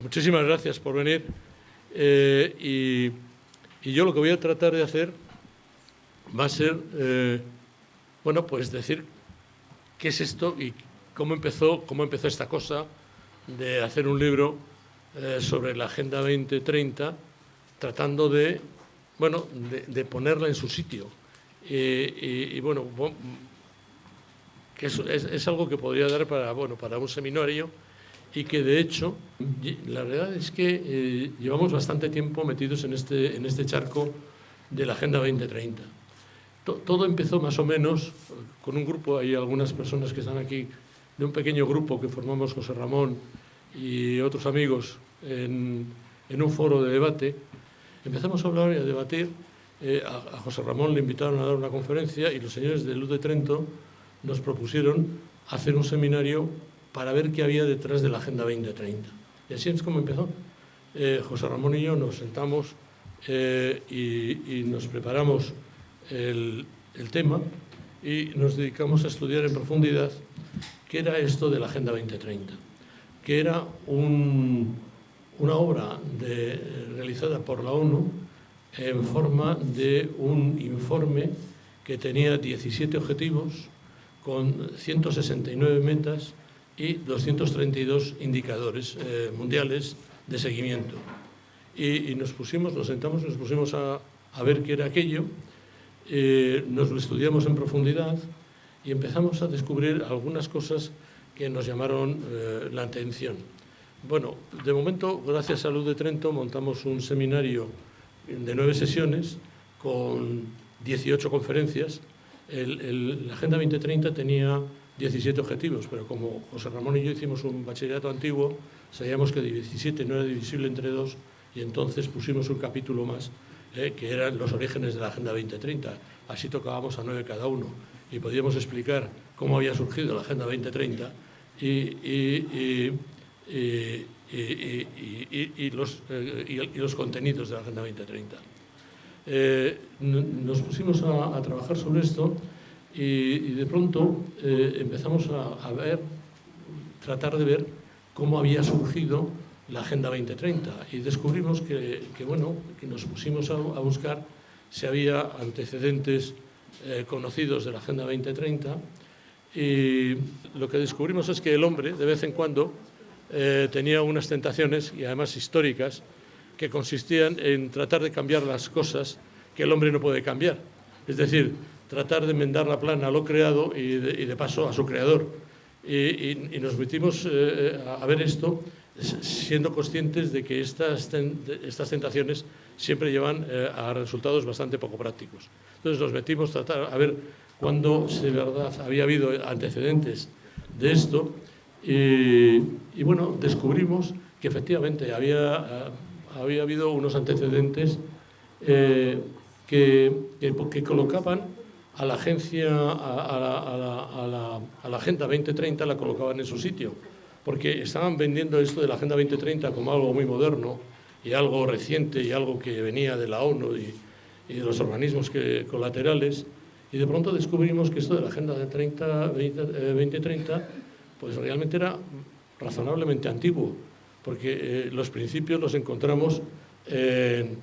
Muchísimas gracias por venir. Y yo lo que voy a tratar de hacer va a ser, bueno, pues decir qué es esto y cómo empezó esta cosa de hacer un libro sobre la Agenda 2030, tratando de, bueno, de ponerla en su sitio. Bueno, que es algo que podría dar para un seminario, y que de hecho la verdad es que llevamos bastante tiempo metidos en este charco de la Agenda 2030. Todo empezó más o menos con un grupo, hay algunas personas que están aquí, de un pequeño grupo que formamos José Ramón y otros amigos en un foro de debate. Empezamos a hablar y a debatir. A José Ramón le invitaron a dar una conferencia y los señores de Luz de Trento nos propusieron hacer un seminario para ver qué había detrás de la Agenda 2030. Y así es como empezó. José Ramón y yo nos sentamos y nos preparamos el tema y nos dedicamos a estudiar en profundidad qué era esto de la Agenda 2030, que era una obra realizada por la ONU en forma de un informe que tenía 17 objetivos con 169 metas y 232 indicadores mundiales de seguimiento. Y nos sentamos, nos pusimos a ver qué era aquello, nos lo estudiamos en profundidad y empezamos a descubrir algunas cosas que nos llamaron la atención. Bueno, de momento, gracias a Luz de Trento, montamos un seminario de 9 sesiones con 18 conferencias. La Agenda 2030 tenía 17 objetivos, pero como José Ramón y yo hicimos un bachillerato antiguo, sabíamos que 17 no era divisible entre 2 y entonces pusimos un capítulo más, que eran los orígenes de la Agenda 2030. Así tocábamos a 9 cada uno y podíamos explicar cómo había surgido la Agenda 2030 y los contenidos de la Agenda 2030. Nos pusimos a trabajar sobre esto y de pronto empezamos a tratar de ver cómo había surgido la Agenda 2030 y descubrimos que nos pusimos a buscar si había antecedentes conocidos de la Agenda 2030, y lo que descubrimos es que el hombre de vez en cuando tenía unas tentaciones, y además históricas, que consistían en tratar de cambiar las cosas que el hombre no puede cambiar. Es decir, tratar de enmendar la plana a lo creado y de paso a su creador. Y nos metimos a ver esto siendo conscientes de que estas tentaciones siempre llevan a resultados bastante poco prácticos. Entonces nos metimos a tratar a ver cuándo de verdad había habido antecedentes de esto y bueno, descubrimos que efectivamente había habido unos antecedentes que colocaban a la agencia, a la Agenda 2030, la colocaban en su sitio, porque estaban vendiendo esto de la Agenda 2030 como algo muy moderno y algo reciente y algo que venía de la ONU y de los organismos colaterales, y de pronto descubrimos que esto de la Agenda 2030 pues realmente era razonablemente antiguo, porque los principios los encontramos en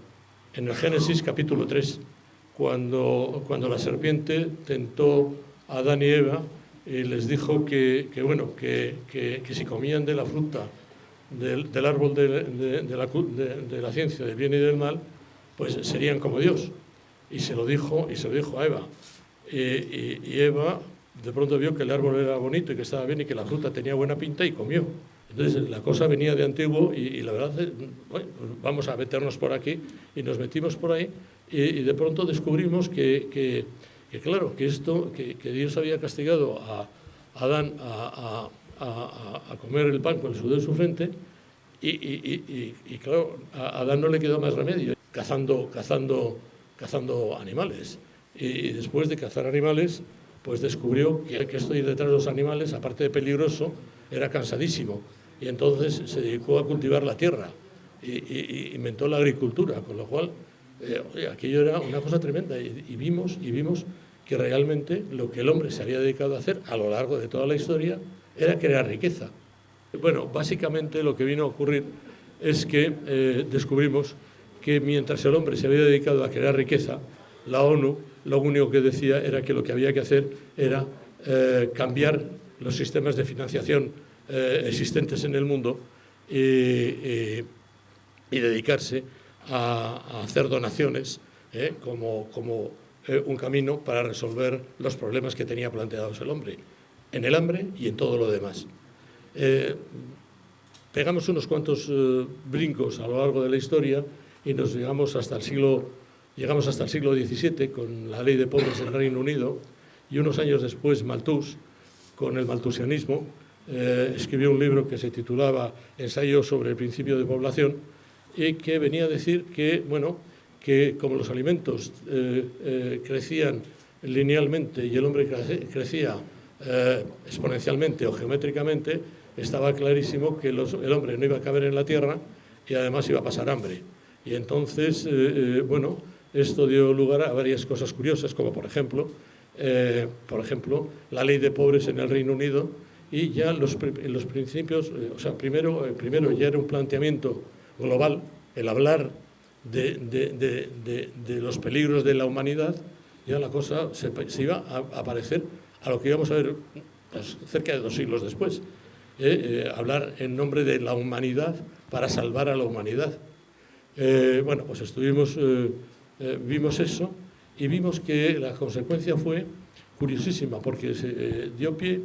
el Génesis capítulo 3, cuando la serpiente tentó a Adán y Eva y les dijo que si comían de la fruta del árbol de la ciencia del bien y del mal, pues serían como Dios. Y se lo dijo a Eva. Y Eva de pronto vio que el árbol era bonito y que estaba bien y que la fruta tenía buena pinta y comió. Entonces la cosa venía de antiguo y la verdad es, bueno, pues vamos a meternos por aquí, y nos metimos por ahí y de pronto descubrimos que claro, que Dios había castigado a Adán a comer el pan con el sudor de su frente y claro, a Adán no le quedó más remedio cazando animales, y después de cazar animales pues descubrió que esto de ir detrás de los animales, aparte de peligroso, era cansadísimo, y entonces se dedicó a cultivar la tierra y inventó la agricultura, con lo cual aquello era una cosa tremenda, y vimos que realmente lo que el hombre se había dedicado a hacer a lo largo de toda la historia era crear riqueza. Bueno, básicamente lo que vino a ocurrir es que descubrimos que mientras el hombre se había dedicado a crear riqueza, la ONU lo único que decía era que lo que había que hacer era cambiar los sistemas de financiación existentes en el mundo y dedicarse a hacer donaciones como un camino para resolver los problemas que tenía planteados el hombre, en el hambre y en todo lo demás. Pegamos unos cuantos brincos a lo largo de la historia y nos llegamos hasta el siglo XVII con la ley de pobres en el Reino Unido, y unos años después Malthus, con el malthusianismo, escribió un libro que se titulaba Ensayo sobre el principio de población, y que venía a decir que, bueno, que como los alimentos crecían linealmente y el hombre crecía exponencialmente o geométricamente, estaba clarísimo que el hombre no iba a caber en la tierra y además iba a pasar hambre. Y entonces, bueno, esto dio lugar a varias cosas curiosas, como por ejemplo, la ley de pobres en el Reino Unido, y ya los principios, o sea, primero ya era un planteamiento global, el hablar de los peligros de la humanidad. Ya la cosa se iba a parecer a lo que íbamos a ver pues, cerca de 2 siglos después. Hablar en nombre de la humanidad para salvar a la humanidad. Bueno, pues vimos eso y vimos que la consecuencia fue curiosísima, porque se dio pie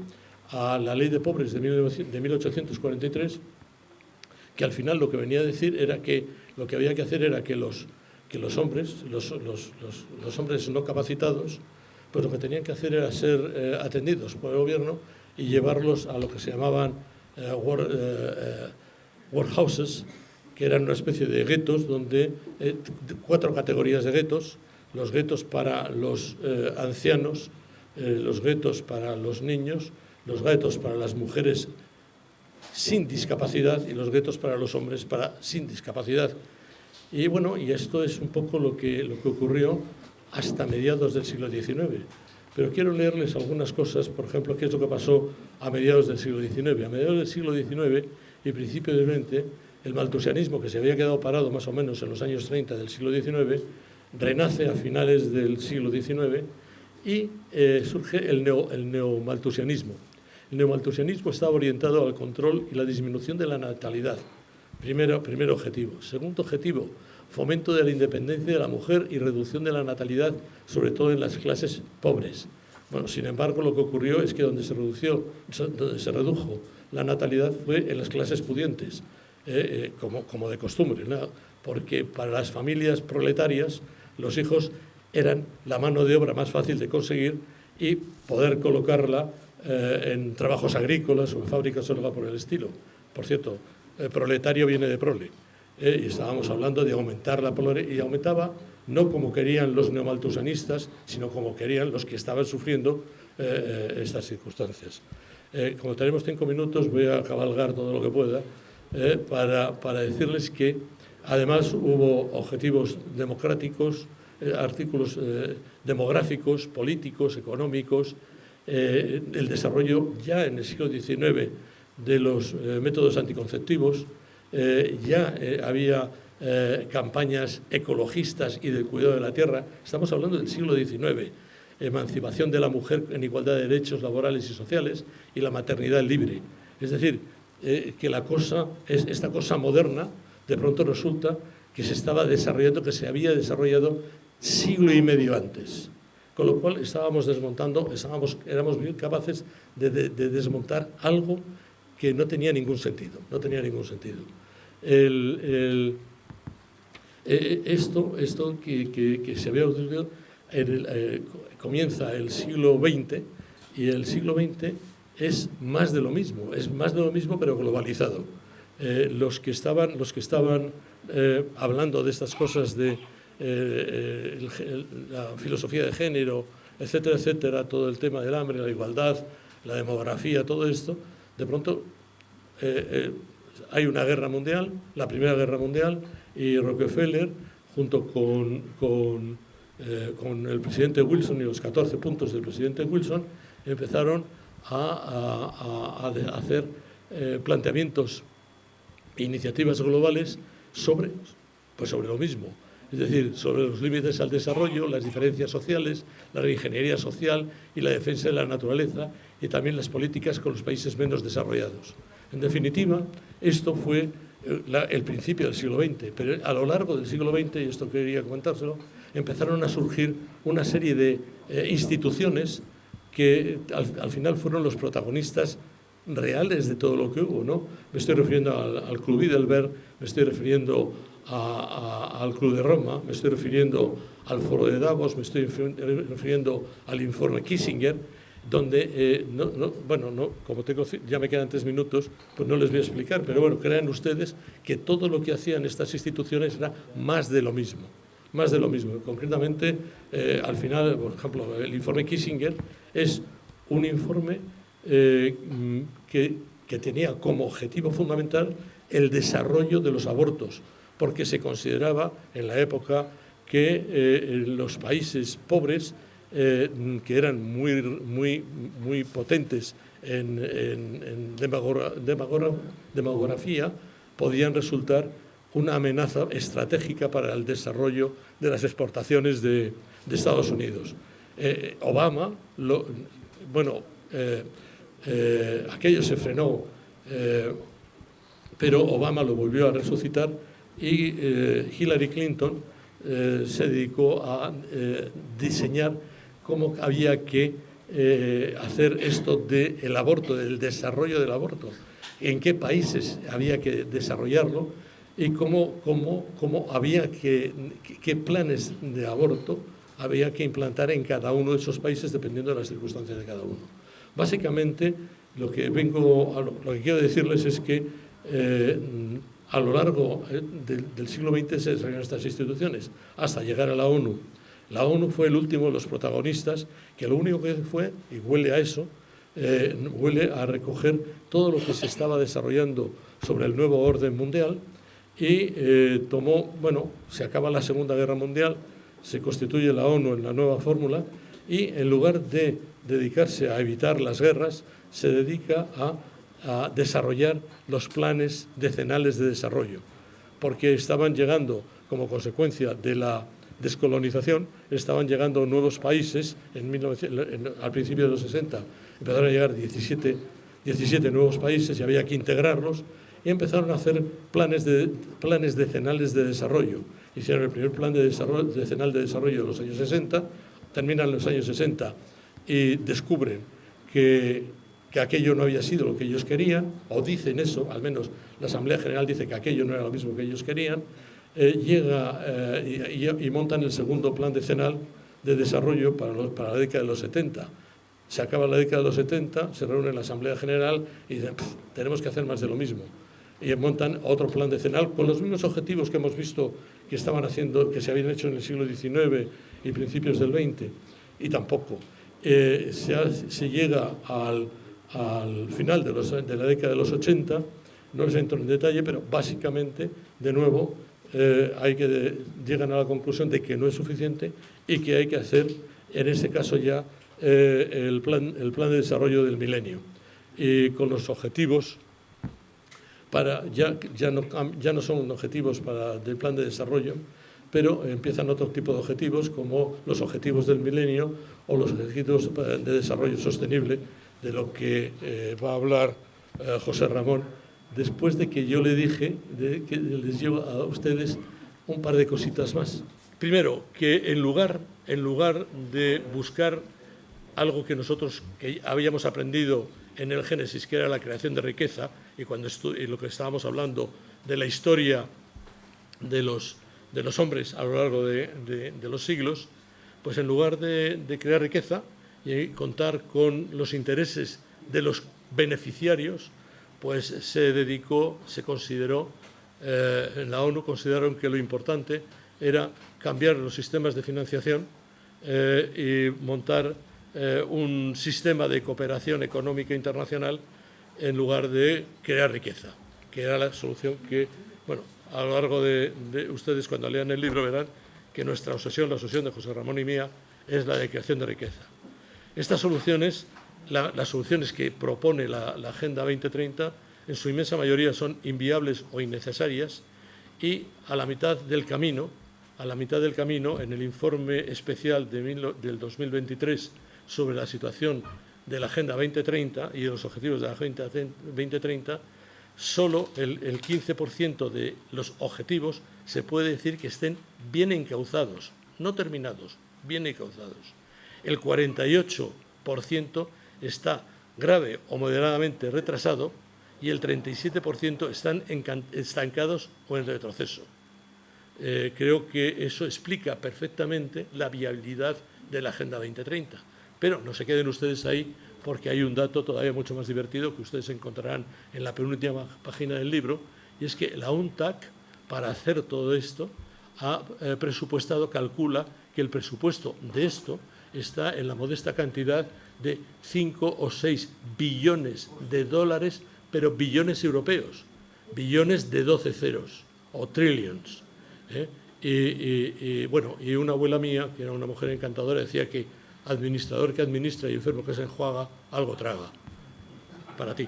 a la ley de pobres de 1843, que al final lo que venía a decir era que lo que había que hacer era que los hombres, los hombres no capacitados, pues lo que tenían que hacer era ser atendidos por el gobierno y llevarlos a lo que se llamaban workhouses, que eran una especie de guetos, donde 4 categorías de guetos: los guetos para los ancianos, los guetos para los niños, los guetos para las mujeres sin discapacidad y los guetos para los hombres sin discapacidad. Y bueno, y esto es un poco lo que ocurrió hasta mediados del siglo XIX. Pero quiero leerles algunas cosas, por ejemplo, qué es lo que pasó a mediados del siglo XIX. A mediados del siglo XIX y principios del XX, el malthusianismo, que se había quedado parado más o menos en los años 30 del siglo XIX, renace a finales del siglo XIX y surge el neomalthusianismo. El neomalthusianismo estaba orientado al control y la disminución de la natalidad. Primer objetivo. Segundo objetivo, fomento de la independencia de la mujer y reducción de la natalidad, sobre todo en las clases pobres. Bueno, sin embargo, lo que ocurrió es que donde se redujo la natalidad fue en las clases pudientes, como de costumbre, ¿no? Porque para las familias proletarias los hijos eran la mano de obra más fácil de conseguir y poder colocarla en trabajos agrícolas o en fábricas o algo por el estilo. Por cierto, el proletario viene de prole. Y estábamos hablando de aumentar la prole, y aumentaba no como querían los neomalthusianistas, sino como querían los que estaban sufriendo estas circunstancias. Como tenemos 5 minutos, voy a cabalgar todo lo que pueda para decirles que además hubo objetivos democráticos, artículos demográficos, políticos, económicos, el desarrollo ya en el siglo XIX de los métodos anticonceptivos, ya había campañas ecologistas y del cuidado de la tierra. Estamos hablando del siglo XIX, emancipación de la mujer en igualdad de derechos laborales y sociales y la maternidad libre. Es decir, que esta cosa moderna, de pronto resulta que se estaba desarrollando, que se había desarrollado siglo y medio antes. Con lo cual éramos bien capaces de desmontar algo que no tenía ningún sentido. Esto que se había ocurrido comienza el siglo XX, y el siglo XX es más de lo mismo pero globalizado. Los que estaban hablando de estas cosas de la filosofía de género, etcétera, etcétera, todo el tema del hambre, la igualdad, la demografía, todo esto, de pronto hay una guerra mundial, la Primera Guerra Mundial, y Rockefeller, junto con el presidente Wilson y los 14 puntos del presidente Wilson, empezaron a hacer planteamientos iniciativas globales sobre lo mismo. Es decir, sobre los límites al desarrollo, las diferencias sociales, la reingeniería social y la defensa de la naturaleza, y también las políticas con los países menos desarrollados. En definitiva, esto fue el principio del siglo XX, pero a lo largo del siglo XX, y esto quería comentárselo, empezaron a surgir una serie de instituciones que al final fueron los protagonistas reales de todo lo que hubo, ¿no? Me estoy refiriendo al Club Bilderberg, me estoy refiriendo al Club de Roma, me estoy refiriendo al Foro de Davos, me estoy refiriendo al informe Kissinger, donde, como ya me quedan 3 minutos, pues no les voy a explicar, pero bueno, crean ustedes que todo lo que hacían estas instituciones era más de lo mismo. Más de lo mismo. Concretamente, al final, por ejemplo, el informe Kissinger es un informe que tenía como objetivo fundamental el desarrollo de los abortos, porque se consideraba en la época que los países pobres, que eran muy potentes en demografía, podían resultar una amenaza estratégica para el desarrollo de las exportaciones de Estados Unidos. Obama, aquello se frenó, pero Obama lo volvió a resucitar, y Hillary Clinton se dedicó a diseñar cómo había que hacer esto del aborto, del desarrollo del aborto, en qué países había que desarrollarlo y cómo había qué planes de aborto había que implantar en cada uno de esos países dependiendo de las circunstancias de cada uno. Básicamente, lo que quiero decirles es que a lo largo del siglo XX se desarrollaron estas instituciones hasta llegar a la ONU. La ONU fue el último de los protagonistas, que lo único que fue, y huele a eso, huele a recoger todo lo que se estaba desarrollando sobre el nuevo orden mundial, y se acaba la Segunda Guerra Mundial, se constituye la ONU en la nueva fórmula, y en lugar de dedicarse a evitar las guerras, se dedica a desarrollar los planes decenales de desarrollo, porque estaban llegando, como consecuencia de la descolonización, estaban llegando nuevos países. Al principio de los 60 empezaron a llegar 17 nuevos países y había que integrarlos, y empezaron a hacer planes decenales de desarrollo. Hicieron el primer plan decenal de desarrollo de los años 60, terminan los años 60 y descubren que aquello no había sido lo que ellos querían, o dicen eso, al menos la Asamblea General dice que aquello no era lo mismo que ellos querían, y montan el segundo plan decenal de desarrollo para la década de los 70. Se acaba la década de los 70, se reúne la Asamblea General y dicen, tenemos que hacer más de lo mismo. Y montan otro plan decenal con los mismos objetivos que hemos visto que se habían hecho en el siglo XIX y principios del XX, y tampoco. Se llega al final de la década de los 80, no les entro en detalle, pero básicamente, de nuevo, llegan a la conclusión de que no es suficiente y que hay que hacer, en ese caso ya, el plan de desarrollo del milenio, y con los objetivos ya no son objetivos del plan de desarrollo, pero empiezan otro tipo de objetivos, como los objetivos del milenio o los objetivos de desarrollo sostenible, de lo que va a hablar José Ramón, después de que yo le dije que les llevo a ustedes un par de cositas más. Primero, que en lugar de buscar algo que nosotros habíamos aprendido en el Génesis, que era la creación de riqueza, y lo que estábamos hablando de la historia de los hombres a lo largo de los siglos, pues en lugar de crear riqueza y contar con los intereses de los beneficiarios, pues se consideró, en la ONU consideraron que lo importante era cambiar los sistemas de financiación y montar un sistema de cooperación económica internacional en lugar de crear riqueza, que era la solución que, a lo largo de ustedes, cuando lean el libro, verán que nuestra obsesión, la obsesión de José Ramón y mía, es la de creación de riqueza. Estas soluciones, las soluciones que propone la Agenda 2030, en su inmensa mayoría son inviables o innecesarias, y a la mitad del camino, en el informe especial del 2023 sobre la situación de la Agenda 2030 y de los objetivos de la Agenda 2030, solo el 15% de los objetivos se puede decir que estén bien encauzados, no terminados, bien encauzados. El 48% está grave o moderadamente retrasado y el 37% están estancados o en retroceso. Creo que eso explica perfectamente la viabilidad de la Agenda 2030. Pero no se queden ustedes ahí, porque hay un dato todavía mucho más divertido que ustedes encontrarán en la penúltima página del libro, y es que la UNTAC, para hacer todo esto, ha presupuestado, calcula que el presupuesto de esto está en la modesta cantidad de 5 o 6 billones de dólares, pero billones europeos, billones de 12 ceros, o trillions. Y una abuela mía, que era una mujer encantadora, decía que administrador que administra y enfermo que se enjuaga, algo traga. Para ti.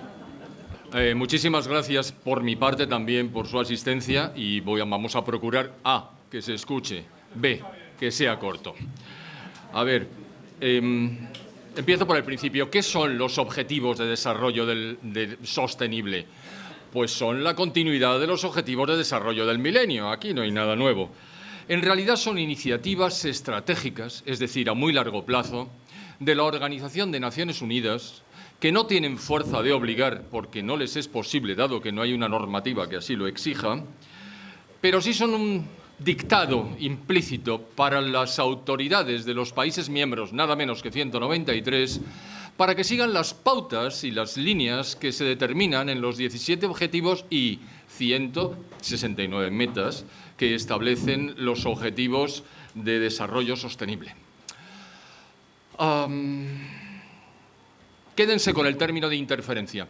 Muchísimas gracias por mi parte también por su asistencia y vamos a procurar A, que se escuche, B, que sea corto. A ver, empiezo por el principio. ¿Qué son los objetivos de desarrollo sostenible? Pues son la continuidad de los objetivos de desarrollo del milenio. Aquí no hay nada nuevo. En realidad son iniciativas estratégicas, es decir, a muy largo plazo, de la Organización de Naciones Unidas, que no tienen fuerza de obligar, porque no les es posible, dado que no hay una normativa que así lo exija, pero sí son un dictado implícito para las autoridades de los países miembros, nada menos que 193, para que sigan las pautas y las líneas que se determinan en los 17 objetivos y 169 metas que establecen los objetivos de desarrollo sostenible. Quédense con el término de interferencia.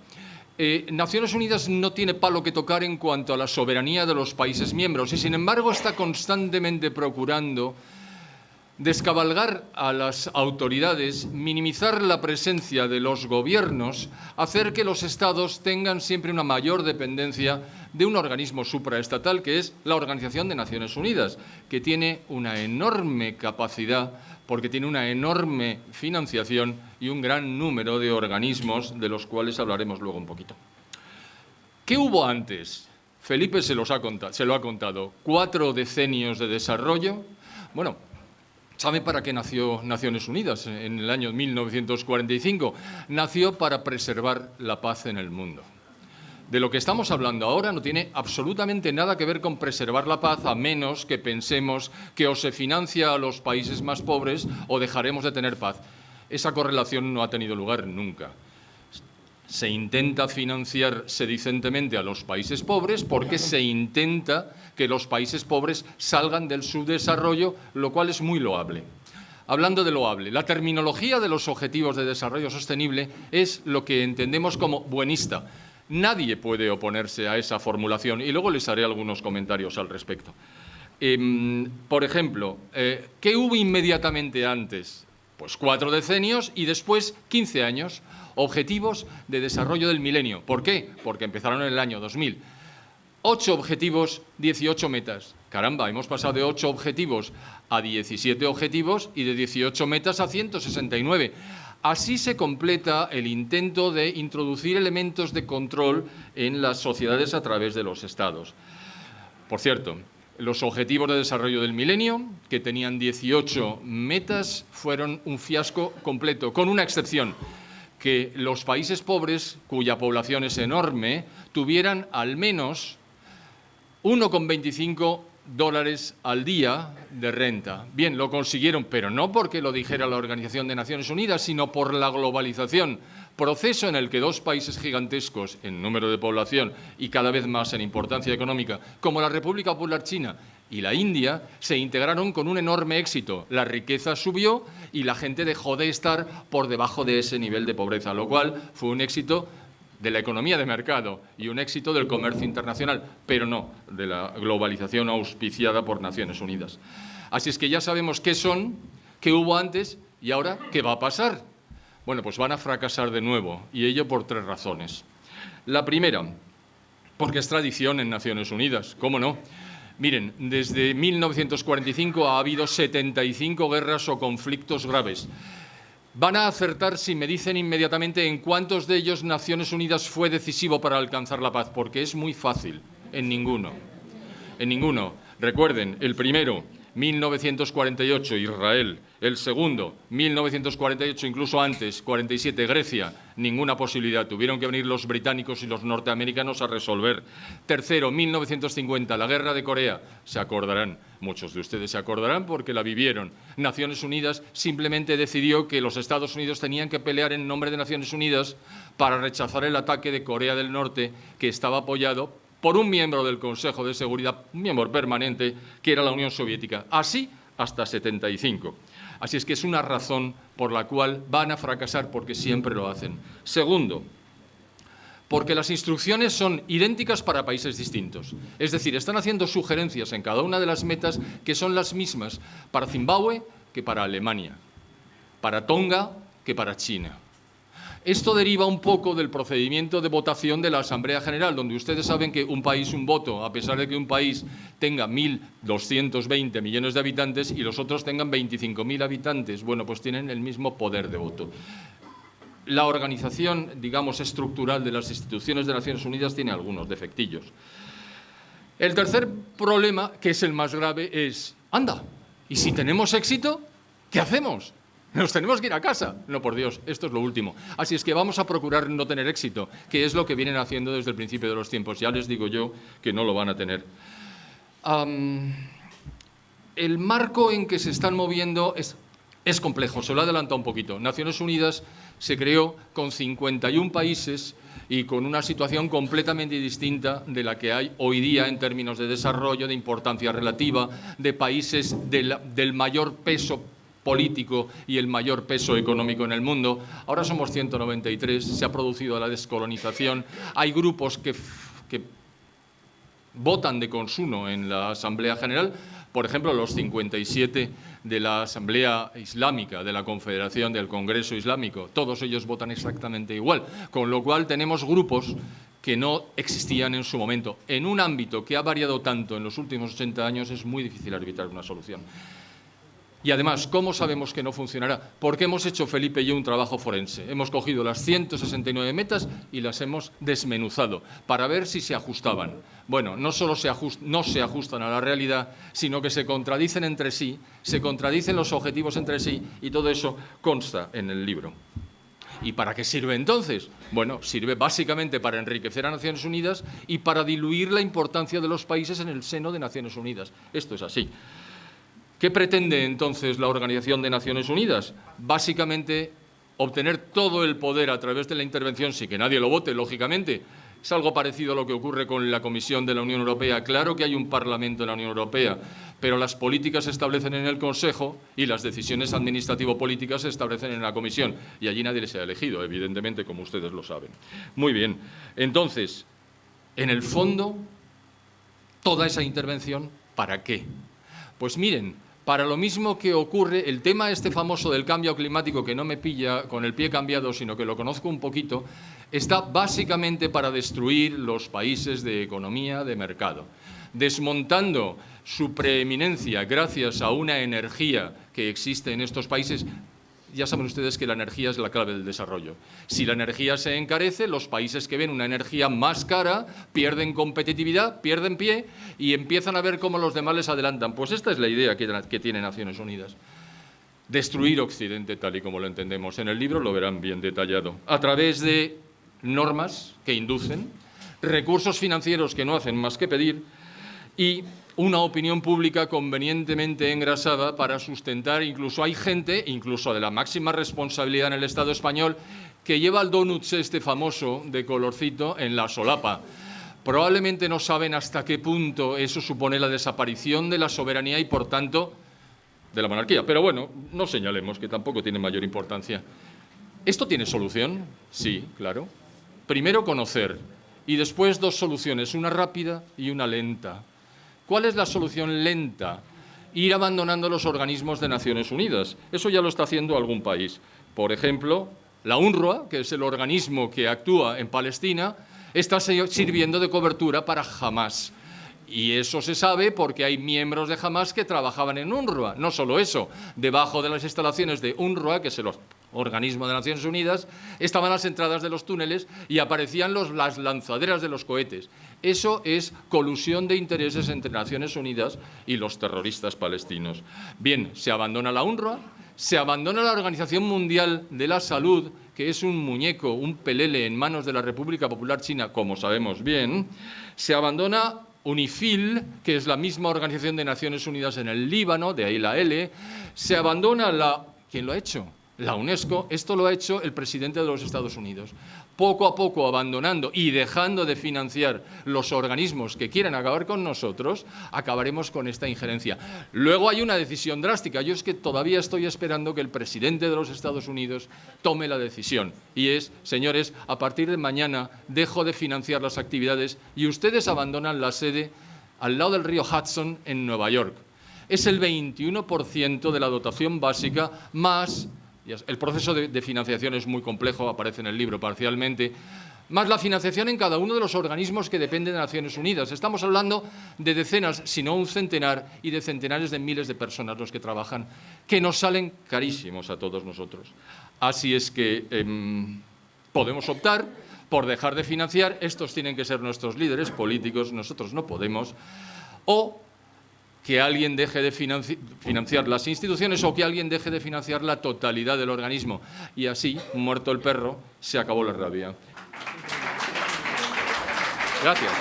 Naciones Unidas no tiene palo que tocar en cuanto a la soberanía de los países miembros y, sin embargo, está constantemente procurando descabalgar a las autoridades, minimizar la presencia de los gobiernos, hacer que los estados tengan siempre una mayor dependencia de un organismo supraestatal que es la Organización de Naciones Unidas, que tiene una enorme capacidad porque tiene una enorme financiación y un gran número de organismos de los cuales hablaremos luego un poquito. ¿Qué hubo antes? Felipe se lo ha contado. 4 decenios de desarrollo. Bueno, ¿sabe para qué nació Naciones Unidas en el año 1945? Nació para preservar la paz en el mundo. De lo que estamos hablando ahora no tiene absolutamente nada que ver con preservar la paz, a menos que pensemos que o se financia a los países más pobres o dejaremos de tener paz. Esa correlación no ha tenido lugar nunca. Se intenta financiar sedicentemente a los países pobres porque se intenta que los países pobres salgan del subdesarrollo, lo cual es muy loable. Hablando de loable, la terminología de los Objetivos de Desarrollo Sostenible es lo que entendemos como buenista. Nadie puede oponerse a esa formulación y luego les haré algunos comentarios al respecto. Por ejemplo, ¿qué hubo inmediatamente antes? Pues 4 decenios y después 15 años. Objetivos de Desarrollo del Milenio. ¿Por qué? Porque empezaron en el año 2000. 8 objetivos, 18 metas. Caramba, hemos pasado de 8 objetivos a 17 objetivos y de 18 metas a 169. Así se completa el intento de introducir elementos de control en las sociedades a través de los estados. Por cierto, los Objetivos de Desarrollo del Milenio, que tenían 18 metas, fueron un fiasco completo, con una excepción, que los países pobres, cuya población es enorme, tuvieran al menos 1,25 dólares al día de renta. Bien, lo consiguieron, pero no porque lo dijera la Organización de Naciones Unidas, sino por la globalización, proceso en el que 2 países gigantescos en número de población y cada vez más en importancia económica, como la República Popular China y la India, se integraron con un enorme éxito. La riqueza subió y la gente dejó de estar por debajo de ese nivel de pobreza, lo cual fue un éxito de la economía de mercado y un éxito del comercio internacional, pero no de la globalización auspiciada por Naciones Unidas. Así es que ya sabemos qué son, qué hubo antes y ahora qué va a pasar. Bueno, pues van a fracasar de nuevo, y ello por 3 razones. La primera, porque es tradición en Naciones Unidas, ¿cómo no? Miren, desde 1945 ha habido 75 guerras o conflictos graves. Van a acertar si me dicen inmediatamente en cuántos de ellos Naciones Unidas fue decisivo para alcanzar la paz, porque es muy fácil, en ninguno. En ninguno. Recuerden, el primero, 1948, Israel. El segundo, 1948, incluso antes, 47, Grecia. Ninguna posibilidad. Tuvieron que venir los británicos y los norteamericanos a resolver. Tercero, 1950, la guerra de Corea. Se acordarán, muchos de ustedes se acordarán porque la vivieron. Naciones Unidas simplemente decidió que los Estados Unidos tenían que pelear en nombre de Naciones Unidas para rechazar el ataque de Corea del Norte, que estaba apoyado por un miembro del Consejo de Seguridad, un miembro permanente, que era la Unión Soviética. Así hasta 75. Así es que es una razón por la cual van a fracasar, porque siempre lo hacen. Segundo, porque las instrucciones son idénticas para países distintos. Es decir, están haciendo sugerencias en cada una de las metas que son las mismas para Zimbabue que para Alemania, para Tonga que para China. Esto deriva un poco del procedimiento de votación de la Asamblea General, donde ustedes saben que un país, un voto, a pesar de que un país tenga 1.220 millones de habitantes y los otros tengan 25.000 habitantes, bueno, pues tienen el mismo poder de voto. La organización, digamos, estructural de las instituciones de Naciones Unidas tiene algunos defectillos. El tercer problema, que es el más grave, es, anda, ¿y si tenemos éxito, qué hacemos? Nos tenemos que ir a casa. No, por Dios, esto es lo último. Así es que vamos a procurar no tener éxito, que es lo que vienen haciendo desde el principio de los tiempos. Ya les digo yo que no lo van a tener. El marco en que se están moviendo es complejo, se lo adelanta un poquito. Naciones Unidas se creó con 51 países y con una situación completamente distinta de la que hay hoy día en términos de desarrollo, de importancia relativa, de países del mayor peso político y el mayor peso económico en el mundo. Ahora somos 193, se ha producido la descolonización, hay grupos que votan de consuno en la Asamblea General, por ejemplo, los 57 de la Asamblea Islámica, de la Confederación del Congreso Islámico, todos ellos votan exactamente igual, con lo cual tenemos grupos que no existían en su momento. En un ámbito que ha variado tanto en los últimos 80 años es muy difícil arbitrar una solución. Y además, ¿cómo sabemos que no funcionará? Porque hemos hecho, Felipe y yo, un trabajo forense. Hemos cogido las 169 metas y las hemos desmenuzado para ver si se ajustaban. Bueno, no solo no se ajustan a la realidad, sino que se contradicen entre sí, se contradicen los objetivos entre sí y todo eso consta en el libro. ¿Y para qué sirve entonces? Bueno, sirve básicamente para enriquecer a Naciones Unidas y para diluir la importancia de los países en el seno de Naciones Unidas. Esto es así. ¿Qué pretende entonces la Organización de Naciones Unidas? Básicamente, obtener todo el poder a través de la intervención sin que nadie lo vote, lógicamente. Es algo parecido a lo que ocurre con la Comisión de la Unión Europea. Claro que hay un Parlamento en la Unión Europea, pero las políticas se establecen en el Consejo y las decisiones administrativo-políticas se establecen en la Comisión. Y allí nadie les ha elegido, evidentemente, como ustedes lo saben. Muy bien. Entonces, en el fondo, toda esa intervención, ¿para qué? Pues miren, para lo mismo que ocurre, el tema este famoso del cambio climático, que no me pilla con el pie cambiado, sino que lo conozco un poquito, está básicamente para destruir los países de economía de mercado, desmontando su preeminencia gracias a una energía que existe en estos países. Ya saben ustedes que la energía es la clave del desarrollo. Si la energía se encarece, los países que ven una energía más cara pierden competitividad, pierden pie y empiezan a ver cómo los demás les adelantan. Pues esta es la idea que tiene Naciones Unidas. Destruir Occidente tal y como lo entendemos. En el libro lo verán bien detallado. A través de normas que inducen, recursos financieros que no hacen más que pedir y una opinión pública convenientemente engrasada para sustentar, incluso hay gente, incluso de la máxima responsabilidad en el Estado español, que lleva el donut este famoso de colorcito en la solapa. Probablemente no saben hasta qué punto eso supone la desaparición de la soberanía y, por tanto, de la monarquía. Pero bueno, no señalemos, que tampoco tiene mayor importancia. ¿Esto tiene solución? Sí, claro. Primero conocer y después dos soluciones, una rápida y una lenta. ¿Cuál es la solución lenta? Ir abandonando los organismos de Naciones Unidas. Eso ya lo está haciendo algún país. Por ejemplo, la UNRWA, que es el organismo que actúa en Palestina, está sirviendo de cobertura para Hamás. Y eso se sabe porque hay miembros de Hamás que trabajaban en UNRWA. No solo eso, debajo de las instalaciones de UNRWA, que es el organismo de Naciones Unidas, estaban las entradas de los túneles y aparecían las lanzaderas de los cohetes. Eso es colusión de intereses entre Naciones Unidas y los terroristas palestinos. Bien, se abandona la UNRWA, se abandona la Organización Mundial de la Salud, que es un muñeco, un pelele en manos de la República Popular China, como sabemos bien, se abandona UNIFIL, que es la misma Organización de Naciones Unidas en el Líbano, de ahí la L, se abandona la... ¿Quién lo ha hecho? La UNESCO. Esto lo ha hecho el presidente de los Estados Unidos. Poco a poco abandonando y dejando de financiar los organismos que quieran acabar con nosotros, acabaremos con esta injerencia. Luego hay una decisión drástica. Yo es que todavía estoy esperando que el presidente de los Estados Unidos tome la decisión. Y es, señores, a partir de mañana dejo de financiar las actividades y ustedes abandonan la sede al lado del río Hudson en Nueva York. Es el 21% de la dotación básica más... El proceso de financiación es muy complejo, aparece en el libro parcialmente, más la financiación en cada uno de los organismos que dependen de Naciones Unidas. Estamos hablando de decenas, si no un centenar, y de centenares de miles de personas los que trabajan, que nos salen carísimos a todos nosotros. Así es que podemos optar por dejar de financiar, estos tienen que ser nuestros líderes políticos, nosotros no podemos, o que alguien deje de financiar las instituciones o que alguien deje de financiar la totalidad del organismo. Y así, muerto el perro, se acabó la rabia. Gracias.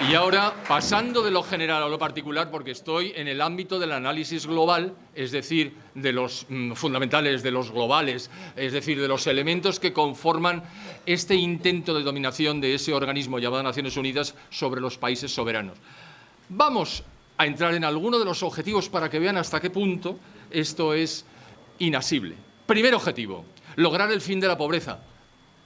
Y ahora, pasando de lo general a lo particular, porque estoy en el ámbito del análisis global, es decir, de los fundamentales, de los globales, es decir, de los elementos que conforman este intento de dominación de ese organismo llamado Naciones Unidas sobre los países soberanos. Vamos a entrar en alguno de los objetivos para que vean hasta qué punto esto es inasible. Primer objetivo, lograr el fin de la pobreza.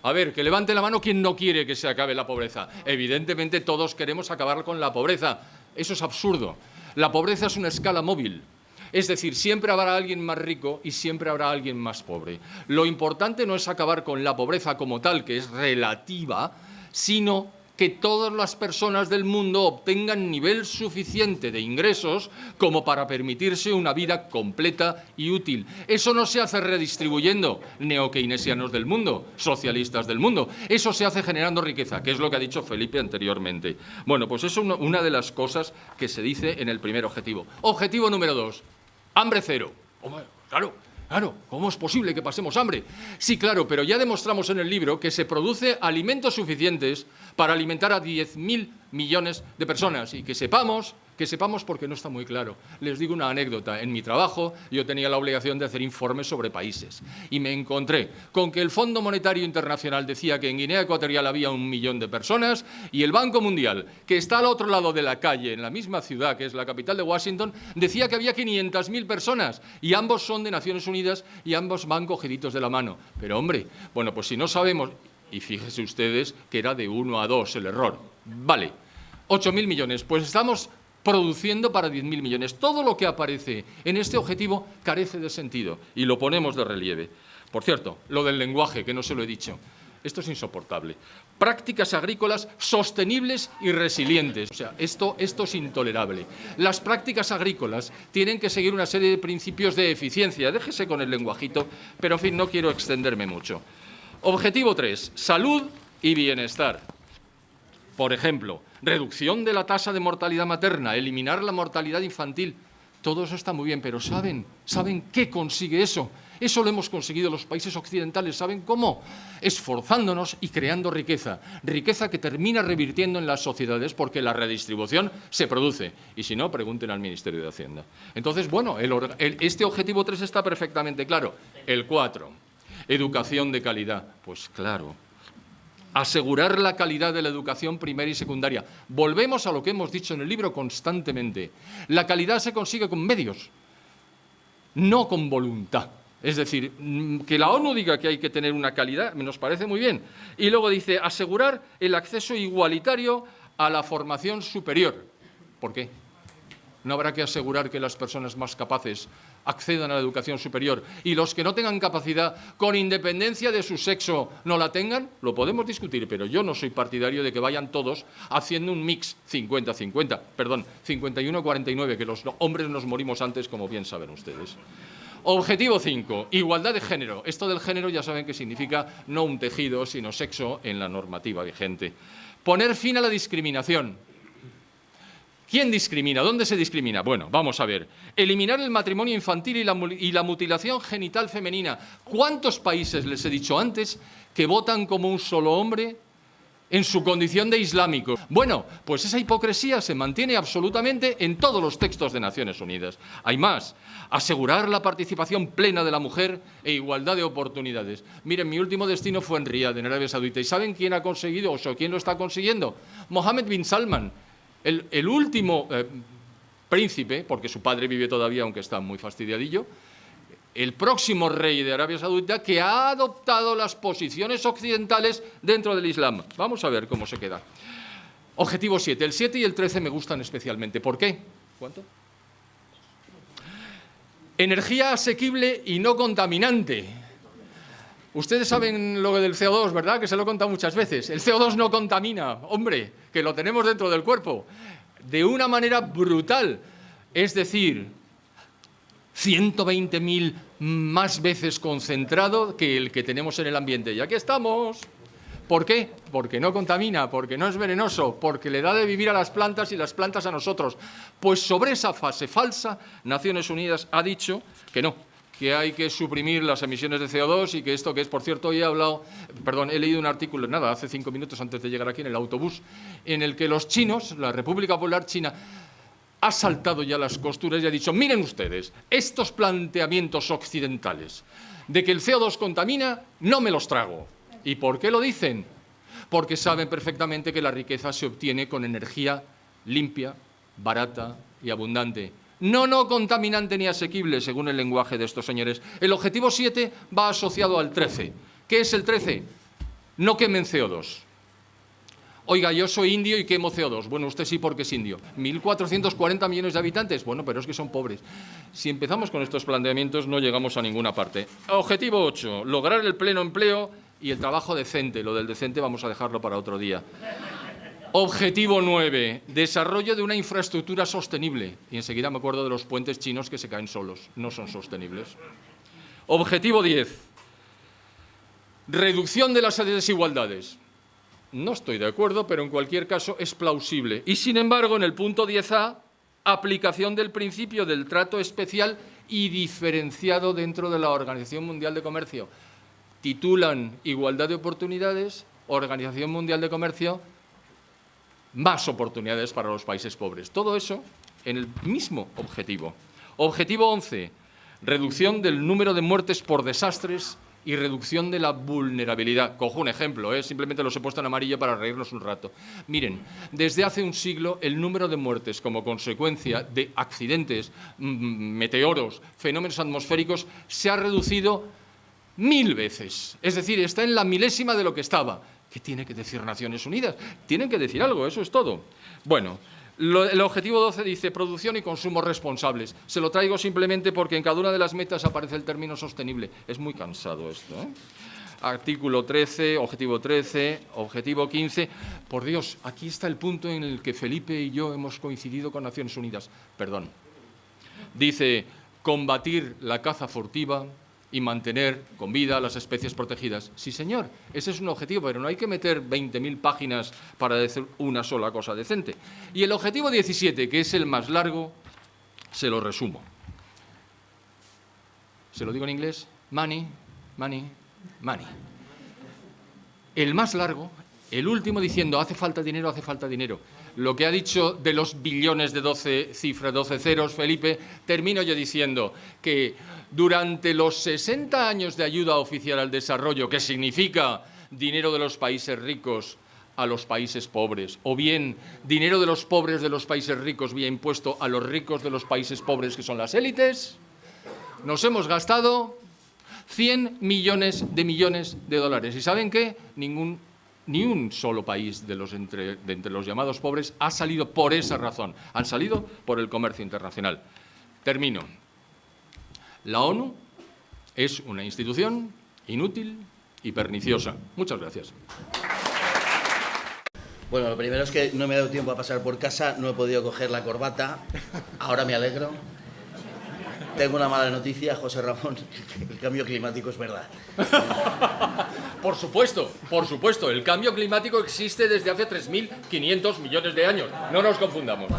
A ver, que levante la mano quien no quiere que se acabe la pobreza. Evidentemente todos queremos acabar con la pobreza. Eso es absurdo. La pobreza es una escala móvil. Es decir, siempre habrá alguien más rico y siempre habrá alguien más pobre. Lo importante no es acabar con la pobreza como tal, que es relativa, sino que todas las personas del mundo obtengan nivel suficiente de ingresos como para permitirse una vida completa y útil. Eso no se hace redistribuyendo neokeynesianos del mundo, socialistas del mundo. Eso se hace generando riqueza, que es lo que ha dicho Felipe anteriormente. Bueno, pues eso es una de las cosas que se dice en el primer objetivo. Objetivo número 2, hambre cero. Claro, ¿cómo es posible que pasemos hambre? Sí, claro, pero ya demostramos en el libro que se produce alimentos suficientes para alimentar a 10.000 millones de personas y que sepamos porque no está muy claro. Les digo una anécdota. En mi trabajo yo tenía la obligación de hacer informes sobre países y me encontré con que el Fondo Monetario Internacional decía que en Guinea Ecuatorial había 1 millón de personas y el Banco Mundial, que está al otro lado de la calle, en la misma ciudad que es la capital de Washington, decía que había 500.000 personas y ambos son de Naciones Unidas y ambos van cogiditos de la mano. Pero hombre, bueno, pues si no sabemos, y fíjense ustedes que era de 1 a 2 el error. Vale, 8.000 millones, pues estamos produciendo para 10.000 millones. Todo lo que aparece en este objetivo carece de sentido y lo ponemos de relieve. Por cierto, lo del lenguaje, que no se lo he dicho, esto es insoportable. Prácticas agrícolas sostenibles y resilientes. O sea, esto es intolerable. Las prácticas agrícolas tienen que seguir una serie de principios de eficiencia. Déjese con el lenguajito, pero en fin, no quiero extenderme mucho. Objetivo 3, salud y bienestar. Por ejemplo, reducción de la tasa de mortalidad materna, eliminar la mortalidad infantil. Todo eso está muy bien, pero ¿saben qué consigue eso? Eso lo hemos conseguido los países occidentales. ¿Saben cómo? Esforzándonos y creando riqueza. Riqueza que termina revirtiendo en las sociedades porque la redistribución se produce. Y si no, pregunten al Ministerio de Hacienda. Entonces, bueno, este objetivo 3 está perfectamente claro. El 4, educación de calidad. Pues claro. Asegurar la calidad de la educación primaria y secundaria. Volvemos a lo que hemos dicho en el libro constantemente. La calidad se consigue con medios, no con voluntad. Es decir, que la ONU diga que hay que tener una calidad, nos parece muy bien. Y luego dice, asegurar el acceso igualitario a la formación superior. ¿Por qué? no habrá que asegurar que las personas más capaces accedan a la educación superior y los que no tengan capacidad, con independencia de su sexo, no la tengan. Lo podemos discutir, pero yo no soy partidario de que vayan todos haciendo un mix 50-50, perdón, 51-49, que los hombres nos morimos antes, como bien saben ustedes. Objetivo 5, igualdad de género. Esto del género ya saben que significa no un tejido, sino sexo en la normativa vigente. Poner fin a la discriminación. ¿Quién discrimina? ¿Dónde se discrimina? Bueno, vamos a ver. Eliminar el matrimonio infantil y la mutilación genital femenina. ¿Cuántos países, les he dicho antes, que votan como un solo hombre en su condición de islámico? Bueno, pues esa hipocresía se mantiene absolutamente en todos los textos de Naciones Unidas. Hay más. Asegurar la participación plena de la mujer e igualdad de oportunidades. Miren, mi último destino fue en Riad, en Arabia Saudita. ¿Y saben quién ha conseguido, o sea, quién lo está consiguiendo? Mohammed bin Salman. El último príncipe, porque su padre vive todavía, aunque está muy fastidiadillo, el próximo rey de Arabia Saudita que ha adoptado las posiciones occidentales dentro del Islam. Vamos a ver cómo se queda. Objetivo 7. El 7 y el 13 me gustan especialmente. ¿Por qué? ¿Cuánto? Energía asequible y no contaminante. Ustedes saben lo del CO2, ¿verdad? Que se lo he contado muchas veces. El CO2 no contamina, hombre, que lo tenemos dentro del cuerpo, de una manera brutal. Es decir, 120.000 más veces concentrado que el que tenemos en el ambiente. Y aquí estamos. ¿Por qué? Porque no contamina, porque no es venenoso, porque le da de vivir a las plantas y las plantas a nosotros. Pues sobre esa fase falsa, Naciones Unidas ha dicho que no, que hay que suprimir las emisiones de CO2 y que esto que es, por cierto, hoy he leído un artículo, hace 5 minutos antes de llegar aquí en el autobús, en el que los chinos, la República Popular China, ha saltado ya las costuras y ha dicho, miren ustedes, estos planteamientos occidentales de que el CO2 contamina, no me los trago. ¿Y por qué lo dicen? Porque saben perfectamente que la riqueza se obtiene con energía limpia, barata y abundante. No contaminante ni asequible, según el lenguaje de estos señores. El objetivo 7 va asociado al 13. ¿Qué es el 13? No quemen CO2. Oiga, yo soy indio y quemo CO2. Bueno, usted sí porque es indio. 1.440 millones de habitantes. Bueno, pero es que son pobres. Si empezamos con estos planteamientos no llegamos a ninguna parte. Objetivo 8. Lograr el pleno empleo y el trabajo decente. Lo del decente vamos a dejarlo para otro día. Objetivo 9. Desarrollo de una infraestructura sostenible. Y enseguida me acuerdo de los puentes chinos que se caen solos. No son sostenibles. Objetivo 10. Reducción de las desigualdades. No estoy de acuerdo, pero en cualquier caso es plausible. Y sin embargo, en el punto 10A, aplicación del principio del trato especial y diferenciado dentro de la Organización Mundial de Comercio. Titulan igualdad de oportunidades, Organización Mundial de Comercio, más oportunidades para los países pobres. Todo eso en el mismo objetivo. Objetivo 11, reducción del número de muertes por desastres y reducción de la vulnerabilidad. Cojo un ejemplo, simplemente los he puesto en amarillo para reírnos un rato. Miren, desde hace un siglo el número de muertes como consecuencia de accidentes, meteoros, fenómenos atmosféricos, se ha reducido 1000 veces. Es decir, está en la milésima de lo que estaba. ¿Qué tiene que decir Naciones Unidas? Tienen que decir algo, eso es todo. Bueno, el objetivo 12 dice producción y consumo responsables. Se lo traigo simplemente porque en cada una de las metas aparece el término sostenible. Es muy cansado esto, ¿eh? Artículo 13, objetivo 13, objetivo 15. Por Dios, aquí está el punto en el que Felipe y yo hemos coincidido con Naciones Unidas. Perdón. Dice, combatir la caza furtiva y mantener con vida las especies protegidas. Sí, señor, ese es un objetivo, pero no hay que meter 20.000 páginas para decir una sola cosa decente. Y el objetivo 17, que es el más largo, se lo resumo. ¿Se lo digo en inglés? Money, money, money. El más largo, el último diciendo, hace falta dinero, hace falta dinero. Lo que ha dicho de los billones de 12 cifras, 12 ceros, Felipe, termino yo diciendo que durante los 60 años de ayuda oficial al desarrollo, que significa dinero de los países ricos a los países pobres, o bien dinero de los pobres de los países ricos vía impuesto a los ricos de los países pobres, que son las élites, nos hemos gastado 100 millones de dólares. ¿Y saben qué? Ningún ni un solo país de entre los llamados pobres ha salido por esa razón. Han salido por el comercio internacional. Termino. La ONU es una institución inútil y perniciosa. Muchas gracias. Bueno, lo primero es que no me ha dado tiempo a pasar por casa, no he podido coger la corbata. Ahora me alegro. Tengo una mala noticia, José Ramón, el cambio climático es verdad. Por supuesto, el cambio climático existe desde hace 3.500 millones de años. No nos confundamos.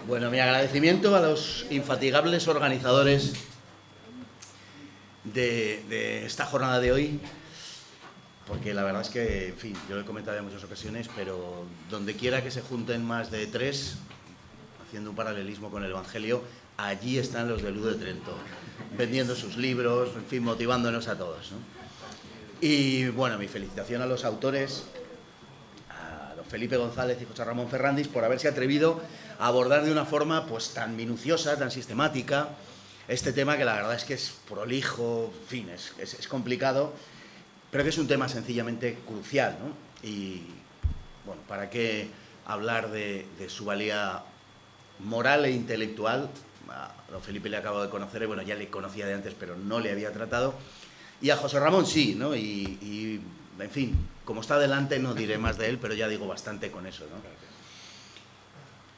Bueno, mi agradecimiento a los infatigables organizadores de esta jornada de hoy, porque la verdad es que, en fin, yo lo he comentado en muchas ocasiones, pero donde quiera que se junten más de 3, haciendo un paralelismo con el Evangelio, allí están los de Luz de Trento, vendiendo sus libros, en fin, motivándonos a todos, ¿no? Y bueno, mi felicitación a los autores, a don Felipe González y José Ramón Ferrandis, por haberse atrevido a abordar de una forma pues tan minuciosa, tan sistemática, este tema que la verdad es que es prolijo, en fin, es complicado, pero que es un tema sencillamente crucial, ¿no? Y bueno, ¿para qué hablar de su valía moral e intelectual? A don Felipe le acabo de conocer, y bueno, ya le conocía de antes, pero no le había tratado. Y a José Ramón sí, ¿no? Y en fin, como está delante no diré más de él, pero ya digo bastante con eso,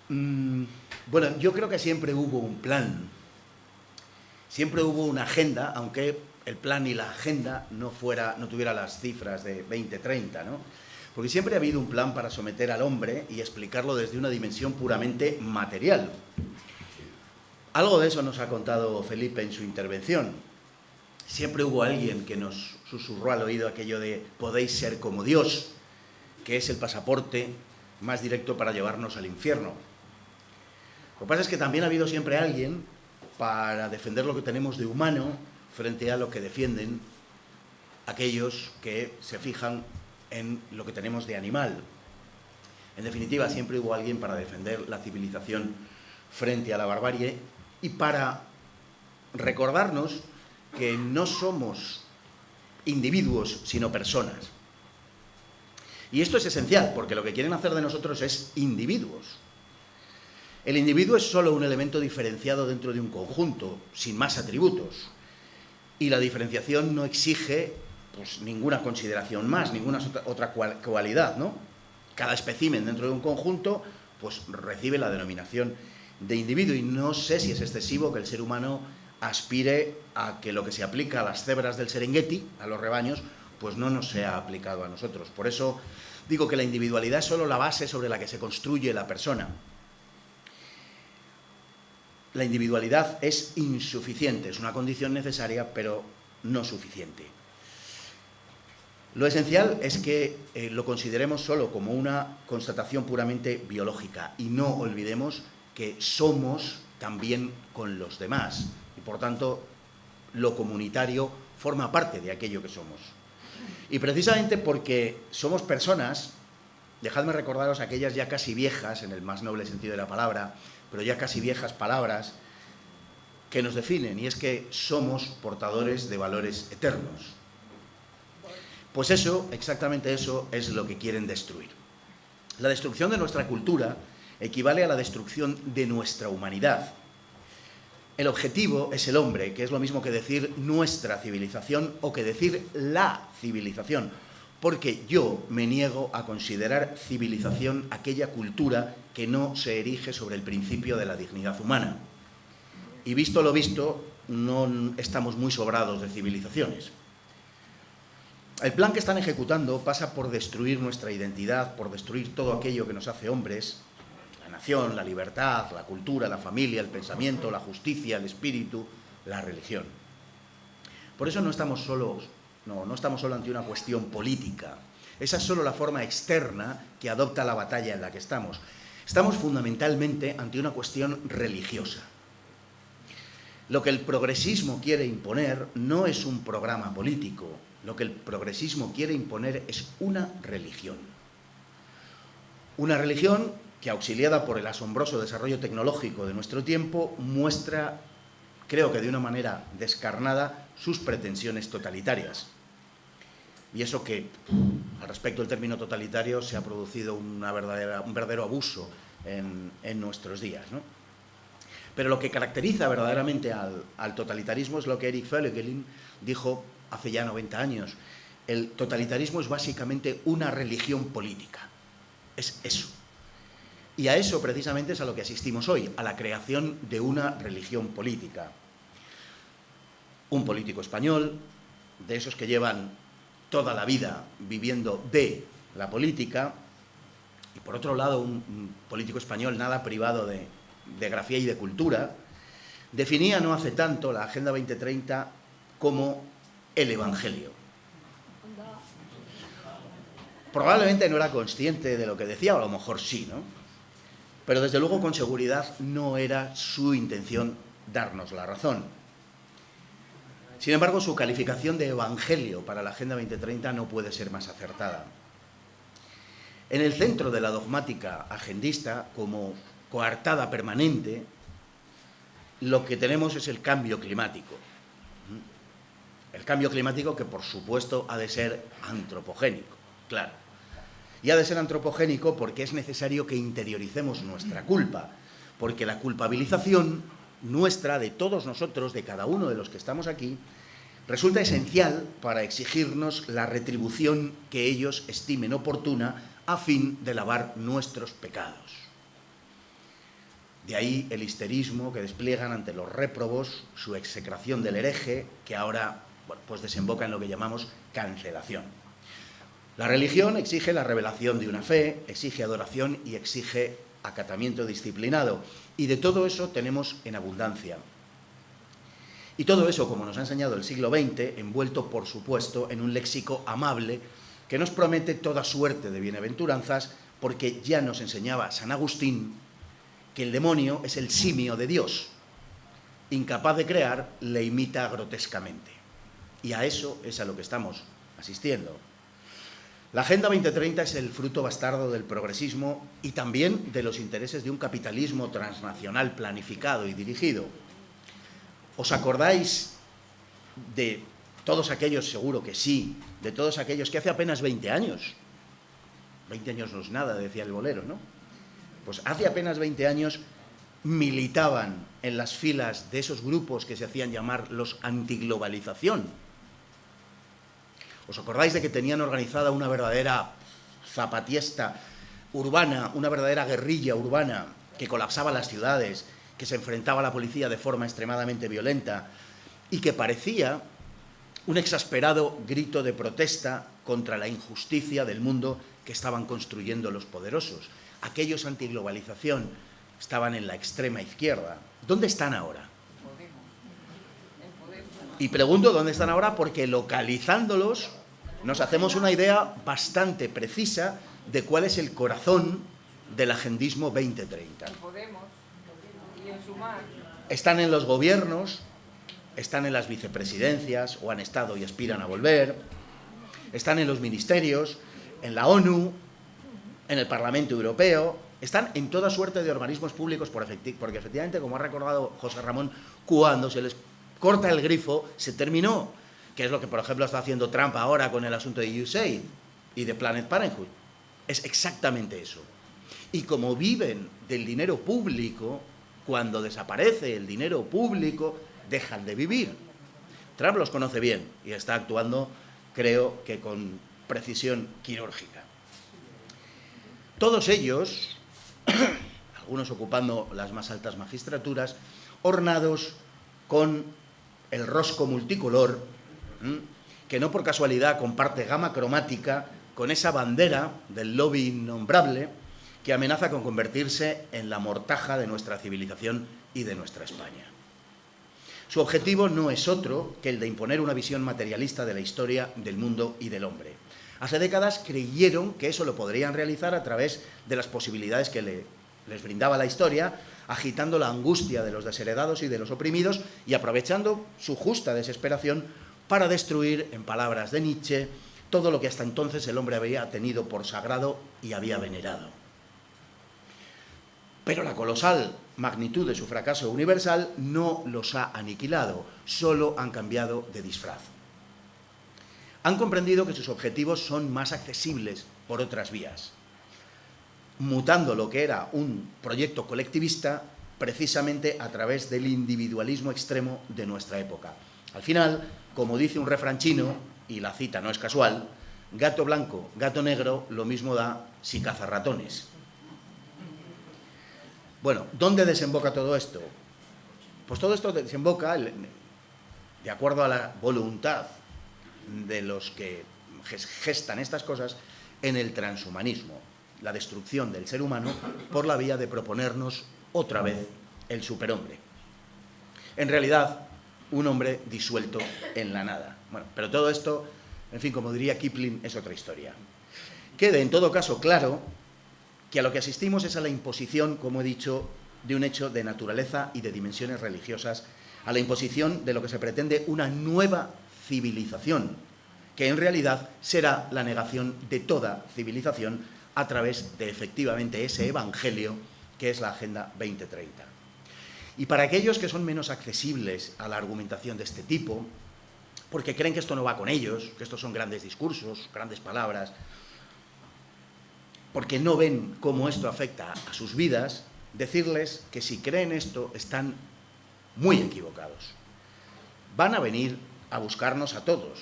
¿no? Bueno, yo creo que siempre hubo un plan, siempre hubo una agenda, aunque el plan y la agenda no tuviera las cifras de 2030, ¿no? Porque siempre ha habido un plan para someter al hombre y explicarlo desde una dimensión puramente material. Algo de eso nos ha contado Felipe en su intervención. Siempre hubo alguien que nos susurró al oído aquello de podéis ser como Dios, que es el pasaporte más directo para llevarnos al infierno. Lo que pasa es que también ha habido siempre alguien para defender lo que tenemos de humano frente a lo que defienden aquellos que se fijan en lo que tenemos de animal. En definitiva, siempre hubo alguien para defender la civilización frente a la barbarie y para recordarnos que no somos individuos, sino personas. Y esto es esencial, porque lo que quieren hacer de nosotros es individuos. El individuo es solo un elemento diferenciado dentro de un conjunto, sin más atributos. Y la diferenciación no exige pues, ninguna consideración más, ninguna otra cualidad, ¿no? Cada espécimen dentro de un conjunto pues, recibe la denominación de individuo. Y no sé si es excesivo que el ser humano aspire a que lo que se aplica a las cebras del Serengeti, a los rebaños, pues no nos sea aplicado a nosotros. Por eso digo que la individualidad es solo la base sobre la que se construye la persona. La individualidad es insuficiente, es una condición necesaria, pero no suficiente. Lo esencial es que lo consideremos solo como una constatación puramente biológica y no olvidemos que somos también con los demás y, por tanto, lo comunitario forma parte de aquello que somos. Y precisamente porque somos personas, dejadme recordaros aquellas ya casi viejas, en el más noble sentido de la palabra, pero ya casi viejas palabras que nos definen, y es que somos portadores de valores eternos. Pues eso, exactamente eso, es lo que quieren destruir. La destrucción de nuestra cultura equivale a la destrucción de nuestra humanidad. El objetivo es el hombre, que es lo mismo que decir nuestra civilización o que decir la civilización, porque yo me niego a considerar civilización aquella cultura que no se erige sobre el principio de la dignidad humana. Y visto lo visto, no estamos muy sobrados de civilizaciones. El plan que están ejecutando pasa por destruir nuestra identidad, por destruir todo aquello que nos hace hombres, la nación, la libertad, la cultura, la familia, el pensamiento, la justicia, el espíritu, la religión. Por eso no estamos solo ante una cuestión política. Esa es solo la forma externa que adopta la batalla en la que estamos. Estamos fundamentalmente ante una cuestión religiosa. Lo que el progresismo quiere imponer no es un programa político. Lo que el progresismo quiere imponer es una religión. Una religión que, auxiliada por el asombroso desarrollo tecnológico de nuestro tiempo, muestra, creo que de una manera descarnada, sus pretensiones totalitarias. Y eso que, al respecto del término totalitario, se ha producido un verdadero abuso en nuestros días, ¿no? Pero lo que caracteriza verdaderamente al totalitarismo es lo que Eric Voegelin dijo hace ya 90 años. El totalitarismo es básicamente una religión política. Es eso. Y a eso precisamente es a lo que asistimos hoy, a la creación de una religión política. Un político español, de esos que llevan toda la vida viviendo de la política, y por otro lado un político español nada privado de grafía y de cultura, definía no hace tanto la Agenda 2030 como el Evangelio. Probablemente no era consciente de lo que decía, o a lo mejor sí, ¿no? Pero desde luego con seguridad no era su intención darnos la razón. Sin embargo, su calificación de evangelio para la Agenda 2030 no puede ser más acertada. En el centro de la dogmática agendista, como coartada permanente, lo que tenemos es el cambio climático. El cambio climático que, por supuesto, ha de ser antropogénico, claro. Y ha de ser antropogénico porque es necesario que interioricemos nuestra culpa, porque la culpabilización nuestra, de todos nosotros, de cada uno de los que estamos aquí, resulta esencial para exigirnos la retribución que ellos estimen oportuna a fin de lavar nuestros pecados. De ahí el histerismo que despliegan ante los réprobos, su execración del hereje, que ahora pues desemboca en lo que llamamos cancelación. La religión exige la revelación de una fe, exige adoración y exige acatamiento disciplinado. Y de todo eso tenemos en abundancia. Y todo eso, como nos ha enseñado el siglo XX, envuelto, por supuesto, en un léxico amable que nos promete toda suerte de bienaventuranzas, porque ya nos enseñaba San Agustín que el demonio es el simio de Dios. Incapaz de crear, le imita grotescamente. Y a eso es a lo que estamos asistiendo. La Agenda 2030 es el fruto bastardo del progresismo y también de los intereses de un capitalismo transnacional planificado y dirigido. ¿Os acordáis de todos aquellos, seguro que sí, de todos aquellos que hace apenas 20 años, 20 años no es nada, decía el bolero, ¿no? Pues hace apenas 20 años militaban en las filas de esos grupos que se hacían llamar los antiglobalización? ¿Os acordáis de que tenían organizada una verdadera zapatiesta urbana, una verdadera guerrilla urbana que colapsaba las ciudades, que se enfrentaba a la policía de forma extremadamente violenta y que parecía un exasperado grito de protesta contra la injusticia del mundo que estaban construyendo los poderosos? Aquellos antiglobalización estaban en la extrema izquierda. ¿Dónde están ahora? Y pregunto dónde están ahora porque localizándolos nos hacemos una idea bastante precisa de cuál es el corazón del agendismo 2030. Están en los gobiernos, están en las vicepresidencias, o han estado y aspiran a volver, están en los ministerios, en la ONU, en el Parlamento Europeo, están en toda suerte de organismos públicos, porque efectivamente, como ha recordado José Ramón, cuando se les corta el grifo, se terminó, que es lo que, por ejemplo, está haciendo Trump ahora con el asunto de USAID y de Planned Parenthood. Es exactamente eso. Y como viven del dinero público, cuando desaparece el dinero público, dejan de vivir. Trump los conoce bien y está actuando, creo que con precisión quirúrgica. Todos ellos, algunos ocupando las más altas magistraturas, ornados con el rosco multicolor, que no por casualidad comparte gama cromática con esa bandera del lobby innombrable que amenaza con convertirse en la mortaja de nuestra civilización y de nuestra España. Su objetivo no es otro que el de imponer una visión materialista de la historia, del mundo y del hombre. Hace décadas creyeron que eso lo podrían realizar a través de las posibilidades que les brindaba la historia, agitando la angustia de los desheredados y de los oprimidos y aprovechando su justa desesperación para destruir, en palabras de Nietzsche, todo lo que hasta entonces el hombre había tenido por sagrado y había venerado. Pero la colosal magnitud de su fracaso universal no los ha aniquilado, solo han cambiado de disfraz. Han comprendido que sus objetivos son más accesibles por otras vías, mutando lo que era un proyecto colectivista precisamente a través del individualismo extremo de nuestra época. Al final, como dice un refrán chino, y la cita no es casual, gato blanco, gato negro, lo mismo da si caza ratones. Bueno, ¿dónde desemboca todo esto? Pues todo esto desemboca, de acuerdo a la voluntad de los que gestan estas cosas, en el transhumanismo, la destrucción del ser humano por la vía de proponernos otra vez el superhombre. En realidad, un hombre disuelto en la nada. Bueno, pero todo esto, en fin, como diría Kipling, es otra historia. Quede, en todo caso, claro que a lo que asistimos es a la imposición, como he dicho, de un hecho de naturaleza y de dimensiones religiosas, a la imposición de lo que se pretende una nueva civilización, que en realidad será la negación de toda civilización a través de, efectivamente, ese evangelio que es la Agenda 2030. Y para aquellos que son menos accesibles a la argumentación de este tipo, porque creen que esto no va con ellos, que estos son grandes discursos, grandes palabras, porque no ven cómo esto afecta a sus vidas, decirles que si creen esto están muy equivocados. Van a venir a buscarnos a todos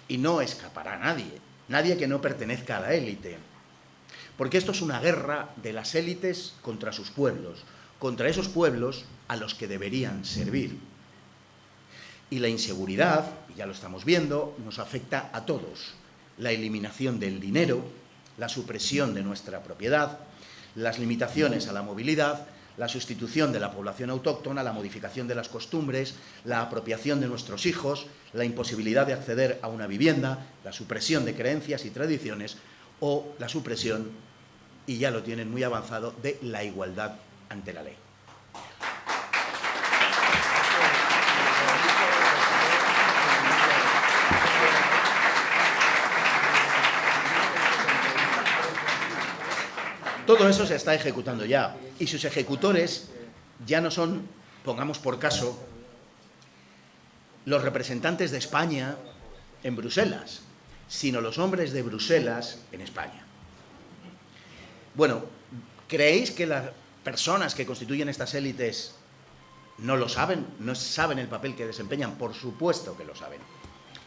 y no escapará nadie que no pertenezca a la élite, porque esto es una guerra de las élites contra sus pueblos, contra esos pueblos a los que deberían servir. Y la inseguridad, y ya lo estamos viendo, nos afecta a todos. La eliminación del dinero, la supresión de nuestra propiedad, las limitaciones a la movilidad, la sustitución de la población autóctona, la modificación de las costumbres, la apropiación de nuestros hijos, la imposibilidad de acceder a una vivienda, la supresión de creencias y tradiciones o la supresión, y ya lo tienen muy avanzado, de la igualdad ante la ley. Todo eso se está ejecutando ya, y sus ejecutores ya no son, pongamos por caso, los representantes de España en Bruselas, sino los hombres de Bruselas en España. Bueno, ¿creéis que las personas que constituyen estas élites no lo saben? ¿No saben el papel que desempeñan? Por supuesto que lo saben.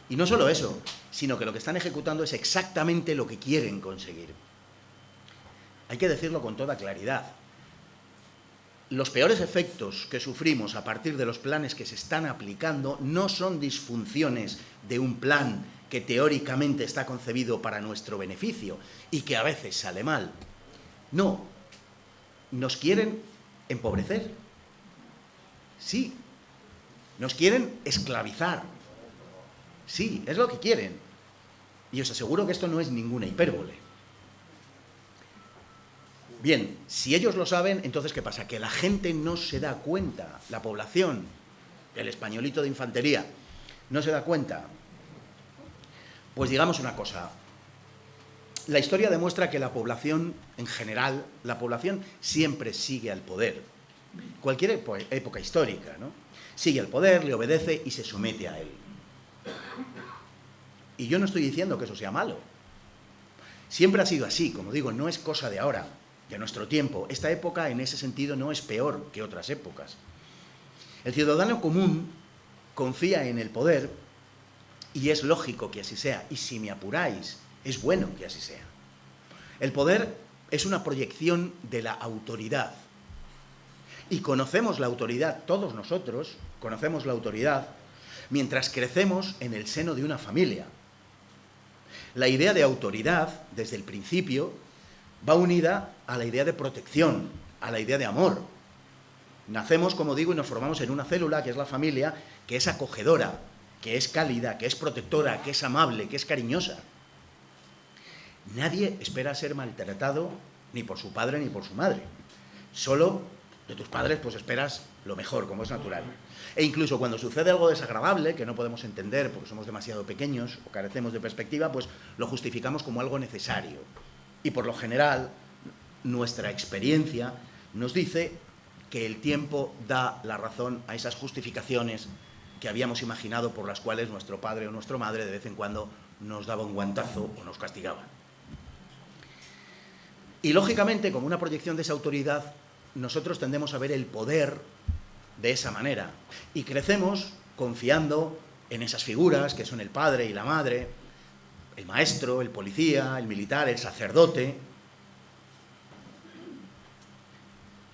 Y no solo eso, sino que lo que están ejecutando es exactamente lo que quieren conseguir. Hay que decirlo con toda claridad. Los peores efectos que sufrimos a partir de los planes que se están aplicando no son disfunciones de un plan que teóricamente está concebido para nuestro beneficio y que a veces sale mal. No, nos quieren empobrecer. Sí, nos quieren esclavizar. Sí, es lo que quieren. Y os aseguro que esto no es ninguna hipérbole. Bien, si ellos lo saben, entonces ¿qué pasa? Que la gente no se da cuenta, la población, el españolito de infantería, no se da cuenta. Pues digamos una cosa, la historia demuestra que la población, en general, la población siempre sigue al poder. Cualquier época histórica, ¿no? Sigue al poder, le obedece y se somete a él. Y yo no estoy diciendo que eso sea malo. Siempre ha sido así, como digo, no es cosa de ahora, de nuestro tiempo. Esta época, en ese sentido, no es peor que otras épocas. El ciudadano común confía en el poder y es lógico que así sea. Y si me apuráis, es bueno que así sea. El poder es una proyección de la autoridad. Y conocemos la autoridad, todos nosotros conocemos la autoridad, mientras crecemos en el seno de una familia. La idea de autoridad, desde el principio, va unida a la idea de protección, a la idea de amor. Nacemos, como digo, y nos formamos en una célula, que es la familia, que es acogedora, que es cálida, que es protectora, que es amable, que es cariñosa. Nadie espera ser maltratado ni por su padre ni por su madre. Solo de tus padres pues esperas lo mejor, como es natural. E incluso cuando sucede algo desagradable, que no podemos entender porque somos demasiado pequeños o carecemos de perspectiva, pues lo justificamos como algo necesario. Y por lo general, nuestra experiencia nos dice que el tiempo da la razón a esas justificaciones que habíamos imaginado, por las cuales nuestro padre o nuestra madre de vez en cuando nos daba un guantazo o nos castigaba. Y lógicamente, como una proyección de esa autoridad, nosotros tendemos a ver el poder de esa manera y crecemos confiando en esas figuras que son el padre y la madre, el maestro, el policía, el militar, el sacerdote,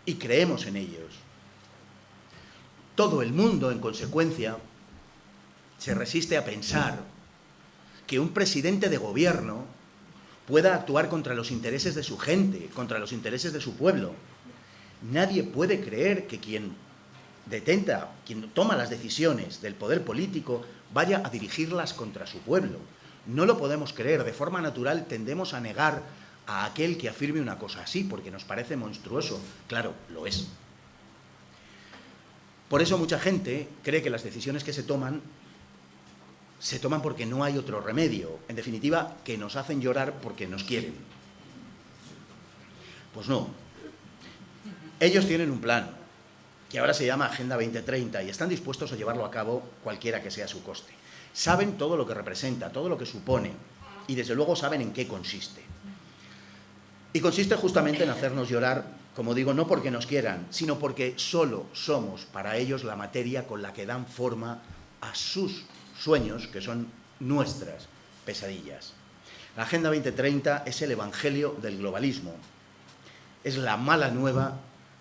y creemos en ellos. Todo el mundo, en consecuencia, se resiste a pensar que un presidente de gobierno pueda actuar contra los intereses de su gente, contra los intereses de su pueblo. Nadie puede creer que quien toma las decisiones del poder político vaya a dirigirlas contra su pueblo. No lo podemos creer. De forma natural tendemos a negar a aquel que afirme una cosa así, porque nos parece monstruoso. Claro, lo es. Por eso mucha gente cree que las decisiones que se toman porque no hay otro remedio. En definitiva, que nos hacen llorar porque nos quieren. Pues no. Ellos tienen un plan, que ahora se llama Agenda 2030, y están dispuestos a llevarlo a cabo cualquiera que sea su coste. Saben todo lo que representa, todo lo que supone, y desde luego saben en qué consiste. Y consiste justamente en hacernos llorar, como digo, no porque nos quieran, sino porque solo somos para ellos la materia con la que dan forma a sus sueños, que son nuestras pesadillas. La Agenda 2030 es el evangelio del globalismo, es la mala nueva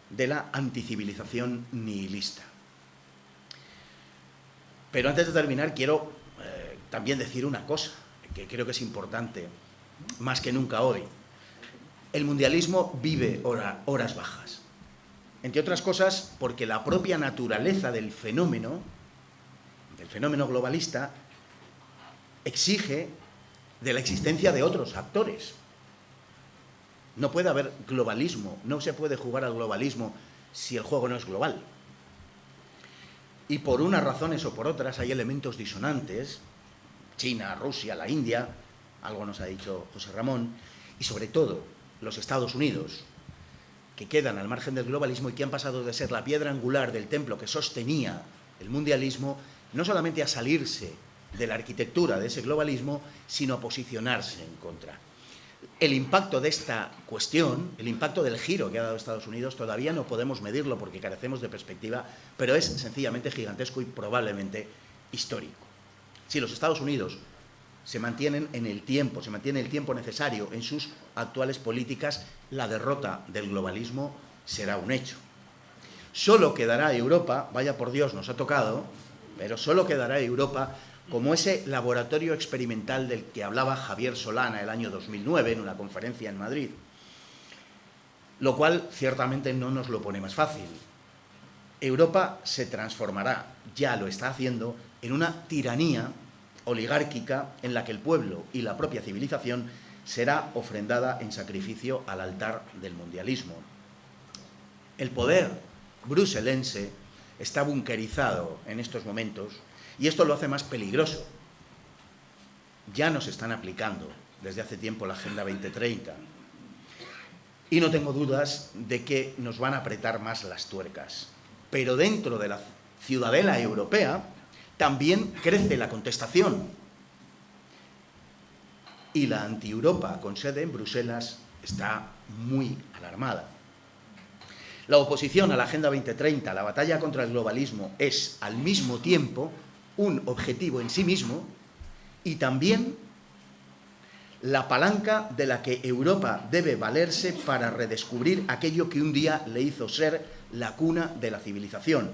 de la anticivilización nihilista. Pero antes de terminar, quiero también decir una cosa, que creo que es importante, más que nunca hoy. El mundialismo vive horas bajas. Entre otras cosas, porque la propia naturaleza del fenómeno globalista, exige de la existencia de otros actores. No puede haber globalismo, no se puede jugar al globalismo si el juego no es global. Y por unas razones o por otras hay elementos disonantes, China, Rusia, la India, algo nos ha dicho José Ramón, y sobre todo los Estados Unidos, que quedan al margen del globalismo y que han pasado de ser la piedra angular del templo que sostenía el mundialismo, no solamente a salirse de la arquitectura de ese globalismo, sino a posicionarse en contra. El impacto de esta cuestión, el impacto del giro que ha dado Estados Unidos, todavía no podemos medirlo porque carecemos de perspectiva, pero es sencillamente gigantesco y probablemente histórico. Si los Estados Unidos se mantienen en el tiempo, se mantiene el tiempo necesario en sus actuales políticas, la derrota del globalismo será un hecho. Solo quedará Europa, vaya por Dios, nos ha tocado, pero solo quedará Europa como ese laboratorio experimental del que hablaba Javier Solana el año 2009 en una conferencia en Madrid, lo cual ciertamente no nos lo pone más fácil. Europa se transformará, ya lo está haciendo, en una tiranía oligárquica en la que el pueblo y la propia civilización será ofrendada en sacrificio al altar del mundialismo. El poder bruselense está bunkerizado en estos momentos y esto lo hace más peligroso. Ya nos están aplicando desde hace tiempo la Agenda 2030 y no tengo dudas de que nos van a apretar más las tuercas. Pero dentro de la ciudadela europea también crece la contestación y la anti-Europa con sede en Bruselas está muy alarmada. La oposición a la Agenda 2030, la batalla contra el globalismo, es al mismo tiempo un objetivo en sí mismo y también la palanca de la que Europa debe valerse para redescubrir aquello que un día le hizo ser la cuna de la civilización,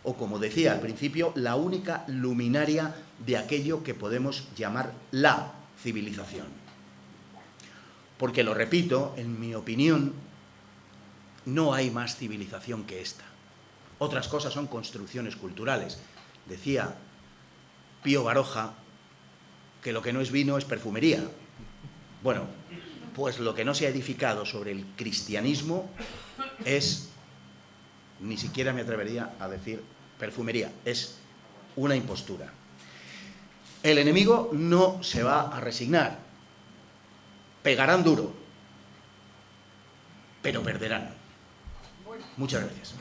o como decía al principio, la única luminaria de aquello que podemos llamar la civilización. Porque, lo repito, en mi opinión, no hay más civilización que esta. Otras cosas son construcciones culturales. Decía Pío Baroja que lo que no es vino es perfumería. Bueno, pues lo que no se ha edificado sobre el cristianismo es, ni siquiera me atrevería a decir perfumería, es una impostura. El enemigo no se va a resignar. Pegarán duro, pero perderán. Muchas gracias.